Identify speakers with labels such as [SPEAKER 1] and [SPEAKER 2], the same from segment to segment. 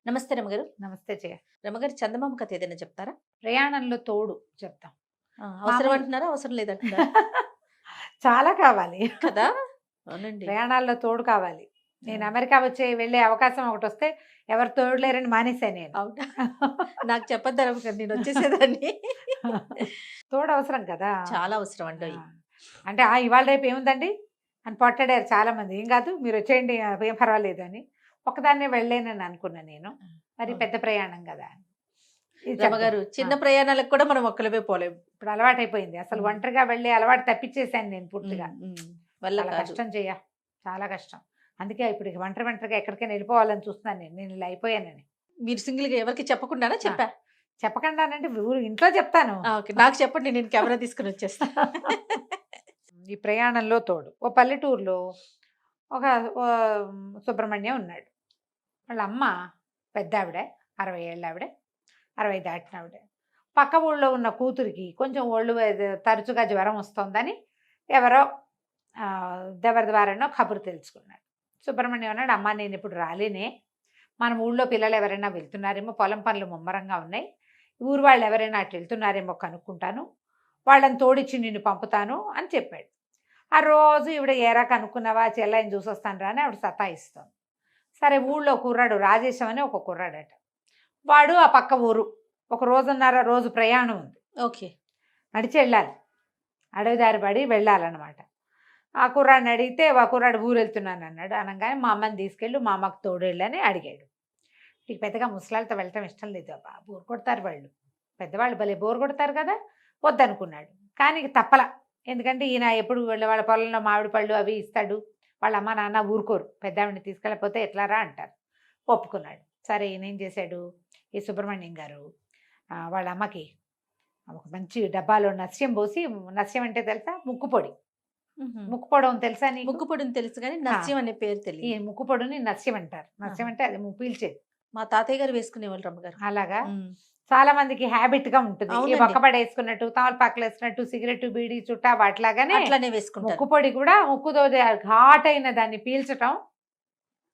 [SPEAKER 1] నమస్తే రమగారు.
[SPEAKER 2] నమస్తే జయ.
[SPEAKER 1] రమగారు చందమామ కథ ఏదైనా చెప్తారా?
[SPEAKER 2] ప్రయాణంలో తోడు చెప్తాం.
[SPEAKER 1] అవసరం
[SPEAKER 2] మామూలు
[SPEAKER 1] అంటున్నారా? అవసరం లేదంటున్నారా?
[SPEAKER 2] చాలా కావాలి.
[SPEAKER 1] కదా! అవునండి.
[SPEAKER 2] ప్రయాణాల్లో తోడు కావాలి. నేను అమెరికా వెళ్ళే అవకాశం ఒకటొస్తే ఎవరు తోడు లేరని మానేశాను నేను.
[SPEAKER 1] అవునా? నాకు చెప్పొద్దా రమగారు, నేను వచ్చేసేదాన్ని.
[SPEAKER 2] తోడు అవసరం కదా!
[SPEAKER 1] చాలా అవసరం అండోయ్.
[SPEAKER 2] అంటే ఇవాళ రేపు ఏముందండి అని పొట్టడారు చాలా మంది. ఏం కాదు మీరు వచ్చేయండి ఏం పర్వాలేదు అని. ఒకదాన్నే వెళ్ళలేనని అనుకున్నా నేను. మరి పెద్ద ప్రయాణం కదా! ఇది
[SPEAKER 1] రమగారు,
[SPEAKER 2] చెప్దాం.
[SPEAKER 1] చిన్న ప్రయాణాలకు కూడా మనం ఒక్కలమే పోలేము.
[SPEAKER 2] ఇప్పుడు అలవాటైపోయింది. అసలు ఒంటరిగా వెళ్ళే అలవాటు తప్పించేశాను నేను పూర్తిగా.
[SPEAKER 1] వల్ల
[SPEAKER 2] చాలా
[SPEAKER 1] కాదు.
[SPEAKER 2] కష్టం చాలా కష్టం. అందుకే ఇప్పుడు ఇక ఒంటరిగా ఎక్కడికైనా వెళ్ళిపోవాలని చూస్తున్నాను నేను ఇలా అయిపోయానని.
[SPEAKER 1] మీరు సింగిల్ గా ఎవరికి చెప్పకుండానే చెప్పా?
[SPEAKER 2] చెప్పకుండానంటే ఇంట్లో చెప్తాను.
[SPEAKER 1] ఓకే, నాకు చెప్పండి, నేను కెమెరా తీసుకుని వచ్చేస్తా.
[SPEAKER 2] ఈ ప్రయాణంలో తోడు ఓ పల్లెటూరులో ఒక ఓ సుబ్రహ్మణ్యం ఉన్నాడు. వాళ్ళ అమ్మ పెద్ద ఆవిడ, 60 ఏళ్ళ ఆవిడ, 60 దాటిన ఆవిడ. పక్క ఊళ్ళో ఉన్న కూతురికి కొంచెం తరచుగా జ్వరం వస్తుందని ఎవరో ఎవరి ద్వారానో కబురు తెలుసుకున్నాడు. సుబ్రహ్మణ్యం అన్నాడు, అమ్మ నేను ఇప్పుడు రాలేనే, మన ఊళ్ళో పిల్లలు ఎవరైనా వెళ్తున్నారేమో, పొలం పనులు ముమ్మరంగా ఉన్నాయి, ఊరు వాళ్ళు ఎవరైనా అటు వెళ్తున్నారేమో కనుక్కుంటాను, వాళ్ళని తోడిచ్చి నిన్ను పంపుతాను అని చెప్పాడు. ఆ రోజు ఈవిడ ఏరా కనుక్కున్నావా, చెల్లాయిని చూసొస్తాను రా అని ఆవిడ సతాయిస్తుంది. సరే ఊళ్ళో కుర్రాడు రాజేశం అని ఒక కుర్రాడట, వాడు ఆ పక్క ఊరు, ఒక రోజు ప్రయాణం ఉంది.
[SPEAKER 1] ఓకే,
[SPEAKER 2] నడిచి వెళ్ళాలి, అడవి దారి పడి వెళ్ళాలన్నమాట. ఆ కుర్రాడిని అడిగితే ఆ కుర్రాడు ఊరు వెళ్తున్నాను అన్నాడు. అనగానే మా అమ్మని తీసుకెళ్ళి మా అమ్మకు తోడు వెళ్ళని అడిగాడు. నీకు పెద్దగా ముసలాళ్ళతో వెళ్ళటం ఇష్టం లేదు అబ్బా, బోరు కొడతారు వాళ్ళు, పెద్దవాళ్ళు భలే బోరు కొడతారు కదా, వద్దనుకున్నాడు. కానీ తప్పల, ఎందుకంటే ఈయన ఎప్పుడు వాళ్ళ పొలంలో మామిడి పళ్ళు అవి ఇస్తాడు, వాళ్ళ అమ్మ నాన్న ఊరుకోరు, పెద్దావిడిని తీసుకెళ్ళకపోతే ఎట్లారా అంటారు. ఒప్పుకున్నాడు. సరే ఈయన ఏం చేశాడు, ఈ సుబ్రహ్మణ్యం గారు వాళ్ళ అమ్మకి ఒక మంచి డబ్బాలో నస్యం పోసి, నస్యం అంటే తెలుసా, ముక్కుపొడి, ముక్కుపొడని తెలుసా నీకు?
[SPEAKER 1] ముక్కుపొడిని తెలుసు కానీ నస్యం అనే పేరు
[SPEAKER 2] ఈ
[SPEAKER 1] తెలియదు.
[SPEAKER 2] ముక్కుపొడిని నస్యం అంటారు. నస్యం అంటే అది పీల్చేది.
[SPEAKER 1] మా తాతయ్య గారు వేసుకునేవాళ్ళు రమ్మగారు.
[SPEAKER 2] అలాగా చాలా మందికి హ్యాబిట్ గా ఉంటుంది. ఈ
[SPEAKER 1] అవునండి.
[SPEAKER 2] ఒక్కపడ వేసుకున్నట్టు, తమలపాకులు వేసుకున్నట్టు, సిగరెట్ బీడి చుట్టా వాటిలాగానే
[SPEAKER 1] అట్లానే వేసుకుంటారు.
[SPEAKER 2] ముక్కుపొడి కూడా ముక్కుతో ఘాటైన దాన్ని పీల్చటం.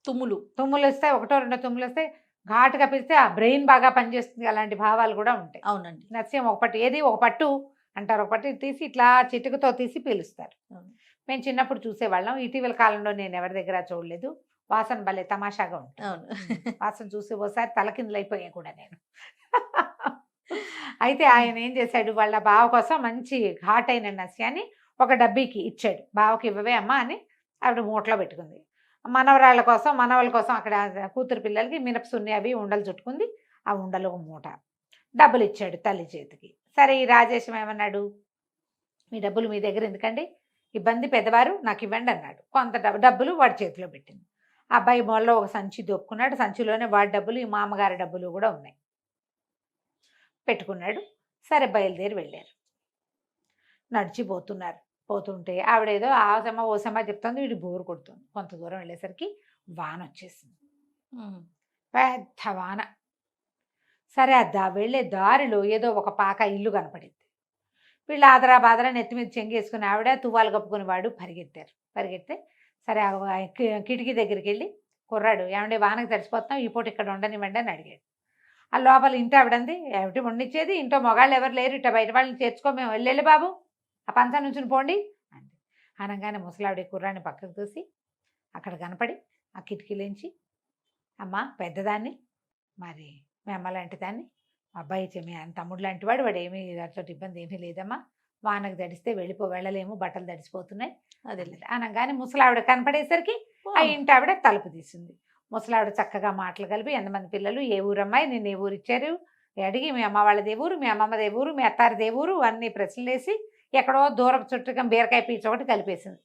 [SPEAKER 2] తుమ్ములు వస్తే ఒకటో రెండో తుమ్ములు వస్తే ఘాటుగా పీల్స్తే ఆ బ్రెయిన్ బాగా పనిచేస్తుంది. అలాంటి భావాలు కూడా ఉంటాయి.
[SPEAKER 1] అవునండి.
[SPEAKER 2] నస్యం ఒక పట్టు అంటారు, ఒక పట్టు తీసి ఇట్లా చిటుకుతో తీసి పీలుస్తారు. మేము చిన్నప్పుడు చూసేవాళ్ళం. ఇటీవల కాలంలో నేను ఎవరి దగ్గర చూడలేదు. వాసన భలే తమాషాగా ఉంటుంది.
[SPEAKER 1] అవును.
[SPEAKER 2] వాసన చూసి ఓసారి తలకిందులైపోయా కూడా నేను. అయితే ఆయన ఏం చేశాడు, వాళ్ళ బావ కోసం మంచి ఘాటైన నస్యాన్ని ఒక డబ్బీకి ఇచ్చాడు. బావకి ఇవ్వవే అమ్మా అని ఆవిడ మూటలో పెట్టుకుంది. మనవరాళ్ళ కోసం మనవల కోసం అక్కడ కూతురు పిల్లలకి మినపసున్ని అవి ఉండలు చుట్టుకుంది. ఆ ఉండలు ఒక మూట డబ్బులు ఇచ్చాడు తల్లి చేతికి. సరే ఈ రాజేశం ఏమన్నాడు, మీ డబ్బులు మీ దగ్గర ఎందుకండి, ఇబ్బంది పెద్దవారు నాకు ఇవ్వండి అన్నాడు. కొంత డబ్బులు వాడి చేతిలో పెట్టింది. అబ్బాయి మొల్లో ఒక సంచి దొప్పుకున్నాడు. సంచిలోనే వాడి డబ్బులు, ఈ మామగారి డబ్బులు కూడా ఉన్నాయి, పెట్టుకున్నాడు. సరే బయలుదేరి వెళ్ళారు. నడిచిపోతున్నారు. పోతుంటే ఆవిడేదో ఆసమ్మ ఓసమ్మ చెప్తుంది, వీడి బోరు కొడుతుంది. కొంత దూరం వెళ్ళేసరికి వాన వచ్చేసింది, పెద్ద వాన. సరే వెళ్ళే దారిలో ఏదో ఒక పాక ఇల్లు కనపడింది. వీళ్ళు ఆదరా బాదరా నెత్తి మీద చెంగేసుకుని ఆవిడ తువ్వాలు కప్పుకుని వాడు పరిగెడితే సరే కిటికీ దగ్గరికి వెళ్ళి, కుర్రాడు ఏమంటే వానకి తడిసిపోతున్నాం, ఈ పూట ఇక్కడ ఉండనివ్వండి అని అడిగాడు. ఆ లోపల ఇంటి ఆవిడంది, ఏమిటి వండించేది, ఇంట్లో మగాళ్ళు ఎవరు లేరు, ఇట్లా బయట వాళ్ళని చేర్చుకో, మేము వెళ్ళి బాబు ఆ పంచ నుంచి పోండి అంది. అనగానే ముసలావిడ కుర్రాడిని పక్కకు చూసి అక్కడ కనపడి ఆ కిటికీలోంచి, అమ్మ పెద్దదాన్ని, మరి మీ అమ్మ లాంటి దాన్ని, అబ్బాయి మీ తమ్ముడు లాంటి వాడు, వాడు ఏమీ దాంట్లో ఇబ్బంది ఏమీ లేదమ్మా, వానకు తడిస్తే వెళ్ళలేము, బట్టలు తడిసిపోతున్నాయి అదే అనగానే ముసలావిడ కనపడేసరికి ఆ ఇంటి ఆవిడ తలుపు తీసింది. ముసలావిడ చక్కగా మాటలు కలిపి, ఎంతమంది పిల్లలు, ఏ ఊరమ్మాయి, నిన్ను ఏ ఊరు ఇచ్చారు అడిగి, మీ అమ్మ వాళ్ళది ఏ ఊరు, మీ అమ్మమ్మది ఏ ఊరు, మీ అత్తారిది ఏ ఊరు అన్నీ ప్రశ్నలు వేసి ఎక్కడో దూరపు చుట్టూ బీరకాయ పీచ ఒకటి కలిపేసింది.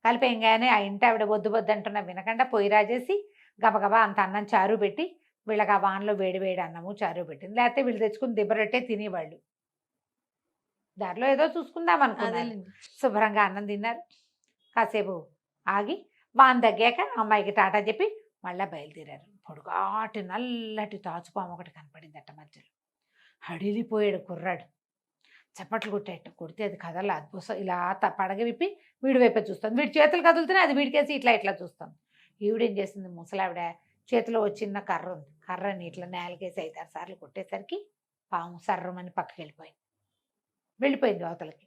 [SPEAKER 2] కలిపేయంగానే ఆ ఇంటి ఆవిడ బొద్దు అంటున్నా వినకుండా పొయ్యి రాజేసి గబగబా అంత అన్నం చారు పెట్టి వీళ్ళకి ఆ వానలో వేడి అన్నము చారు పెట్టింది. లేకపోతే వీళ్ళు తెచ్చుకుని దిబ్బరొట్టే తినేవాళ్ళు. దారిలో ఏదో చూసుకుందాం అనుకున్నారు. శుభ్రంగా అన్నం తిన్నారు. కాసేపు ఆగి వాన తగ్గాక అమ్మాయికి టాటా చెప్పి మళ్ళీ బయలుదేరారు. పొడుగాటి నల్లటి తాచుపాము ఒకటి కనపడిందట మధ్యలో. హడిలిపోయాడు కుర్రాడు. చప్పట్లు కొడితే అది కదల అద్భుతం ఇలా పడగ విప్పి వీడి వైపే చూస్తుంది. వీడి చేతులు కదులుతున్నాయి, అది వీడికేసి ఇట్లా చూస్తుంది. ఈవిడేం చేసింది, ముసలావిడ చేతిలో ఓ చిన్న కర్ర ఉంది. కర్రని ఇట్లా నేలకేసి 5, 6 సార్లు కొట్టేసరికి పాము సర్రమని పక్కకి వెళ్ళిపోయింది అవతలకి.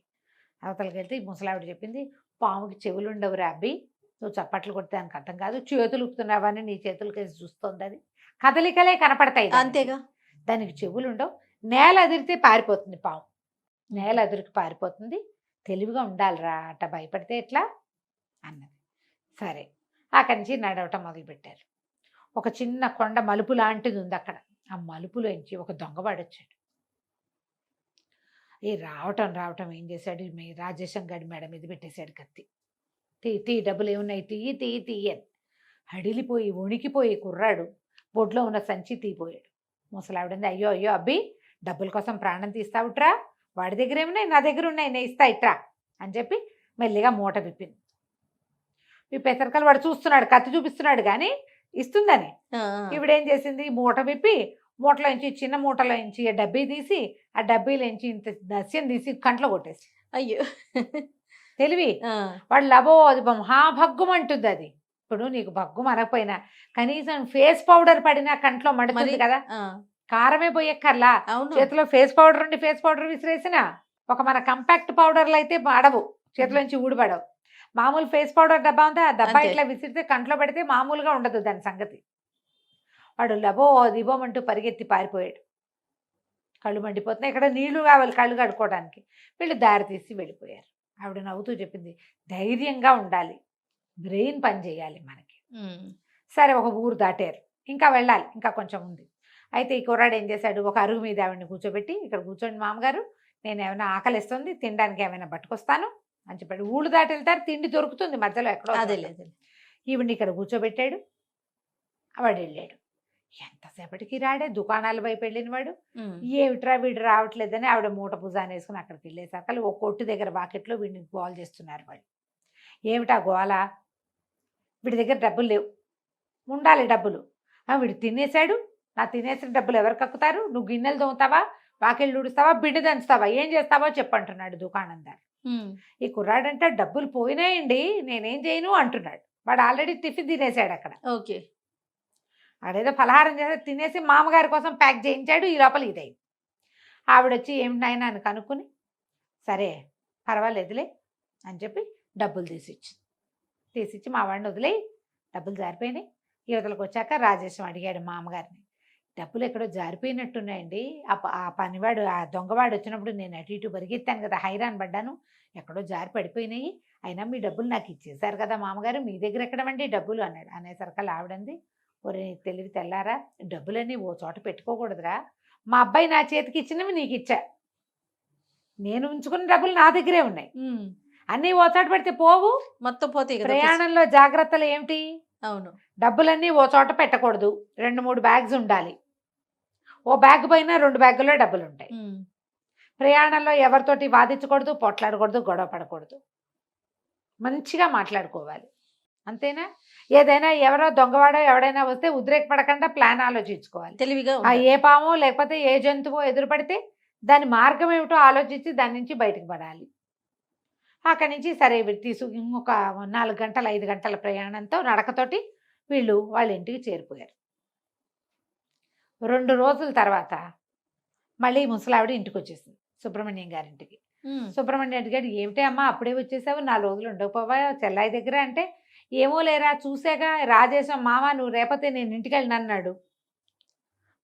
[SPEAKER 2] అవతలకి వెళ్తే ఈ ముసలావిడ చెప్పింది, పాముకి చెవులు ఉండవురా అబ్బి, నువ్వు చప్పట్లు కొడితే దానికి అర్థం కాదు, చేతులు ఊపుతున్నావని నీ చేతులకేసి చూస్తుంది, అది కదలికలే కనపడతాయి దానికి.
[SPEAKER 1] అంతేగా.
[SPEAKER 2] దానికి చెవులు ఉండవు, నేల అదిరితే పారిపోతుంది పాము, నేల అదిరికి పారిపోతుంది, తెలివిగా ఉండాలిరా, అట్ట భయపడితే ఎట్లా అన్నది. సరే అక్కడి నుంచి నడవటం మొదలుపెట్టారు. ఒక చిన్న కొండ మలుపు లాంటిది ఉంది అక్కడ. ఆ మలుపులోంచి ఒక దొంగవాడు వచ్చాడు. ఈ రావటం ఏం చేశాడు, మీ రాజేశం గడి మేడ మీద పెట్టేశాడు కత్తి. తీ డబ్బులు ఏమున్నాయి, తీయి అని హడిలిపోయి వణికిపోయి కుర్రాడు బొడ్లో ఉన్న సంచి తీపోయాడు. ముసలావిడంది, అయ్యో అబ్బి, డబ్బుల కోసం ప్రాణం తీస్తావుట్రా, వాడి దగ్గర ఏమున్నాయి, నా దగ్గర ఉన్నాయి, నేను ఇస్తా ఇట్రా అని చెప్పి మెల్లిగా మూట విప్పింది. విప్పేసరికల్ వాడు చూస్తున్నాడు, కత్తి చూపిస్తున్నాడు కానీ ఇస్తుందని. ఇవిడేం చేసింది, మూట విప్పి మూటలోంచి, చిన్న మూటలోంచి డబ్బీ తీసి, ఆ డబ్బీలోంచి ఇంత దస్యం తీసి కంట్లో కొట్టేసి.
[SPEAKER 1] అయ్యో
[SPEAKER 2] తెలివి. వాడు లబో అది మహాభగ్గుం అంటుంది. అది ఇప్పుడు నీకు భగ్గు అనకపోయినా కనీసం ఫేస్ పౌడర్ పడినా కంట్లో మడుతుంది కదా, కారమే పోయక్కర్లా, చేతిలో ఫేస్ పౌడర్ ఉండి ఫేస్ పౌడర్ విసిరేసిన ఒక మన కంపాక్ట్ పౌడర్లు అయితే పడవు, చేతిలోంచి ఊడిపడవు. మామూలు ఫేస్ పౌడర్ డబ్బా ఉంటే ఆ డబ్బా ఇట్లా విసిరితే కంట్లో పడితే మామూలుగా ఉండదు దాని సంగతి. వాడు లబో దిబోమంటూ పరిగెత్తి పారిపోయాడు. కళ్ళు మండిపోతున్నాయి, ఇక్కడ నీళ్లు కావాలి కళ్ళు కడుక్కోవడానికి. వీళ్ళు దారి తీసి వెళ్ళిపోయారు. ఆవిడ నవ్వుతూ చెప్పింది, ధైర్యంగా ఉండాలి, బ్రెయిన్ పని చేయాలి మనకి. సరే ఒక ఊరు దాటారు, ఇంకా వెళ్ళాలి, ఇంకా కొంచెం ఉంది. అయితే ఈ కుర్రాడు ఏం చేశాడు, ఒక అరుగు మీద ఆవిడని కూర్చోబెట్టి, ఇక్కడ కూర్చోండి మామగారు, నేను ఏమైనా ఆకలిస్తుంది, తినడానికి ఏమైనా పట్టుకొస్తాను అని చెప్పాడు. ఊళ్ళు దాటి వెళ్తారు, తిండి దొరుకుతుంది మధ్యలో ఎక్కడో.
[SPEAKER 1] అదే లేదు,
[SPEAKER 2] ఈవిడ్ని ఇక్కడ కూర్చోబెట్టాడు. వాడు వెళ్ళాడు. ఎంతసేపటికి రాడే, దుకాణాల వైపు వెళ్ళిన వాడు. ఏమిట్రా వీడు రావట్లేదని ఆవిడ మూట భుజాన్ని వేసుకుని అక్కడికి వెళ్ళేసరికి ఒక కొట్టు దగ్గర బాకెట్లో వీడిని గోల్ చేస్తున్నారు వాళ్ళు. ఏమిటా గోల, వీడి దగ్గర డబ్బులు లేవు, ఉండాలి డబ్బులు, వీడు తినేశాడు, నా తినేసిన డబ్బులు ఎవరు కక్కుతారు, నువ్వు గిన్నెలు దోముతావా, వాకిళ్ళు ఊడుస్తావా, బిడ్డ దంచుతావా, ఏం చేస్తావో చెప్పంటున్నాడు దుకాణందారు. ఈ కుర్రాడంటే డబ్బులు పోయినాయండి, నేనేం చేయను అంటున్నాడు. వాడు ఆల్రెడీ టిఫిన్ తినేశాడు అక్కడ.
[SPEAKER 1] ఓకే,
[SPEAKER 2] ఆడేదో ఫలహారం చేసి తినేసి మామగారి కోసం ప్యాక్ చేయించాడు. ఈ లోపల ఇదైంది. ఆవిడొచ్చి ఏమిటి నాయనా అని కనుక్కుని, సరే పర్వాలేదులే అని చెప్పి డబ్బులు తీసిచ్చి మా వాడిని వదిలే, డబ్బులు జారిపోయినాయి. యువతలకు వచ్చాక రాజేశం అడిగాడు మామగారిని, డబ్బులు ఎక్కడో జారిపోయినట్టున్నాయండి, ఆ పనివాడు, ఆ దొంగవాడు వచ్చినప్పుడు నేను అటు ఇటు పరిగెత్తాను కదా, హైరాన్ పడ్డాను, ఎక్కడో జారి పడిపోయినాయి, అయినా మీ డబ్బులు నాకు ఇచ్చేశారు కదా మామగారు, మీ దగ్గర ఎక్కడమండి డబ్బులు అన్నాడు. అనేసరికి ఆవిడంది, ఒరే తెలివి తెల్లారా, డబ్బులన్నీ ఓ చోట పెట్టుకోకూడదురా, మా అబ్బాయి నా చేతికి ఇచ్చినవి నీకు ఇచ్చా, నేను ఉంచుకున్న డబ్బులు నా దగ్గరే ఉన్నాయి, అన్నీ ఓ చోట పెడితే పోవు,
[SPEAKER 1] మొత్తం పోతాయి.
[SPEAKER 2] ప్రయాణంలో జాగ్రత్తలు ఏమిటి,
[SPEAKER 1] అవును,
[SPEAKER 2] డబ్బులన్నీ ఓ చోట పెట్టకూడదు, 2-3 బ్యాగ్స్ ఉండాలి, ఓ బ్యాగ్ పైన 2 బ్యాగుల్లో డబ్బులు ఉంటాయి. ప్రయాణంలో ఎవరితోటి వాదించకూడదు, పొట్లాడకూడదు, గొడవ పడకూడదు, మంచిగా మాట్లాడుకోవాలి, అంతేనా. ఏదైనా ఎవరో దొంగవాడో ఎవడైనా వస్తే ఉద్రేకపడకుండా ప్లాన్ ఆలోచించుకోవాలి, తెలివిగా. ఏ పామో లేకపోతే ఏ జంతువో ఎదురుపడితే దాని మార్గం ఏమిటో ఆలోచించి దాని నుంచి బయటకు పడాలి. అక్కడి నుంచి సరే ఇంకొక 4 గంటల 5 గంటల ప్రయాణంతో నడకతోటి వీళ్ళు వాళ్ళ ఇంటికి చేరిపోయారు. 2 రోజుల తర్వాత మళ్ళీ ముసలావిడ ఇంటికి వచ్చేసింది, సుబ్రహ్మణ్యం గారింటికి. సుబ్రహ్మణ్యం గారు, ఏమిటే అమ్మా అప్పుడే వచ్చేసావు, 4 రోజులు ఉండకపోవా చెల్లాయి దగ్గర అంటే, ఏమో లేరా చూసాక రాజేశం మామ నువ్వు రేపతే నేను ఇంటికి వెళ్ళిన అన్నాడు.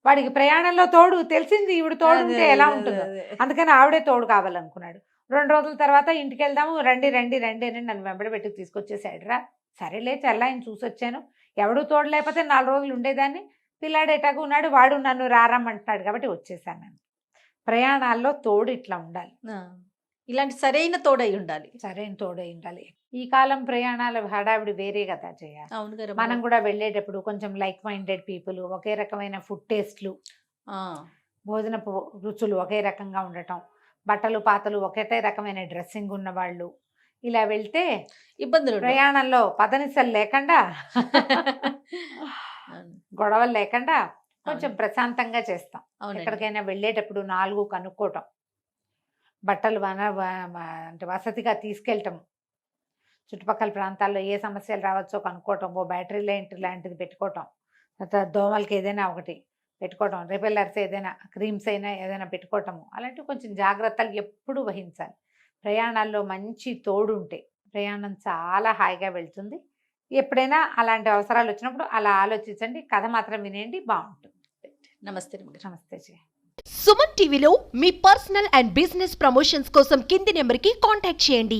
[SPEAKER 2] వాడికి ప్రయాణంలో తోడు తెలిసింది, ఈవిడ తోడు ఉంటే ఎలా ఉంటుందో, అందుకని ఆవిడే తోడు కావాలనుకున్నాడు. 2 రోజుల తర్వాత ఇంటికి వెళ్దాము, రండి రండి రండి అని నన్ను వెంబడి పెట్టి తీసుకొచ్చేసాడురా. సరేలే చెల్లాయిని చూసొచ్చాను, ఎవడు తోడు లేకపోతే 4 రోజులు ఉండేదాన్ని, పిల్లాడు ఎటాకు ఉన్నాడు, వాడు నన్ను రారమ్మంటున్నాడు కాబట్టి వచ్చేసాను నేను. ప్రయాణాల్లో తోడు ఇట్లా ఉండాలి,
[SPEAKER 1] ఇలాంటి సరైన తోడై ఉండాలి,
[SPEAKER 2] సరైన తోడై ఉండాలి. ఈ కాలం ప్రయాణాల హడావిడి వేరే కదా చేయాలి.
[SPEAKER 1] అవును కదా,
[SPEAKER 2] మనం కూడా వెళ్ళేటప్పుడు కొంచెం లైక్ మైండెడ్ పీపుల్, ఒకే రకమైన ఫుడ్ టేస్ట్లు, భోజనపు రుచులు ఒకే రకంగా ఉండటం, బట్టలు పాతలు ఒకటే రకమైన డ్రెస్సింగ్ ఉన్న వాళ్ళు, ఇలా వెళ్తే
[SPEAKER 1] ఇబ్బందులు,
[SPEAKER 2] ప్రయాణంలో పదనిసలు లేకుండా గొడవలు లేకుండా కొంచెం ప్రశాంతంగా చేస్తాం. ఎక్కడికైనా వెళ్ళేటప్పుడు 4 కనుక్కోవటం, బట్టలు అంటే వసతిగా తీసుకెళ్ళటం, చుట్టుపక్కల ప్రాంతాల్లో ఏ సమస్యలు రావచ్చో కనుక్కోవటం, ఓ బ్యాటరీ లైట్ లాంటిది పెట్టుకోవటం, తర్వాత దోమలకి ఏదైనా ఒకటి పెట్టుకోవటం, రిపెల్లర్స్ ఏదైనా క్రీమ్స్ అయినా ఏదైనా పెట్టుకోవటము, అలాంటివి కొంచెం జాగ్రత్తలు ఎప్పుడూ వహించాలి. ప్రయాణాల్లో మంచి తోడు ఉంటే ప్రయాణం చాలా హాయిగా వెళ్తుంది. ఎప్పుడైనా అలాంటి అవసరాలు వచ్చినప్పుడు అలా ఆలోచించండి. కథ మాత్రం వినేయండి, బాగుంటుంది.
[SPEAKER 1] నమస్తే రమగారు.
[SPEAKER 2] నమస్తే జీ.
[SPEAKER 3] సుమన్ టీవీలో మీ పర్సనల్ అండ్ బిజినెస్ ప్రమోషన్స్ కోసం కింది నెంబర్కి కాంటాక్ట్ చేయండి.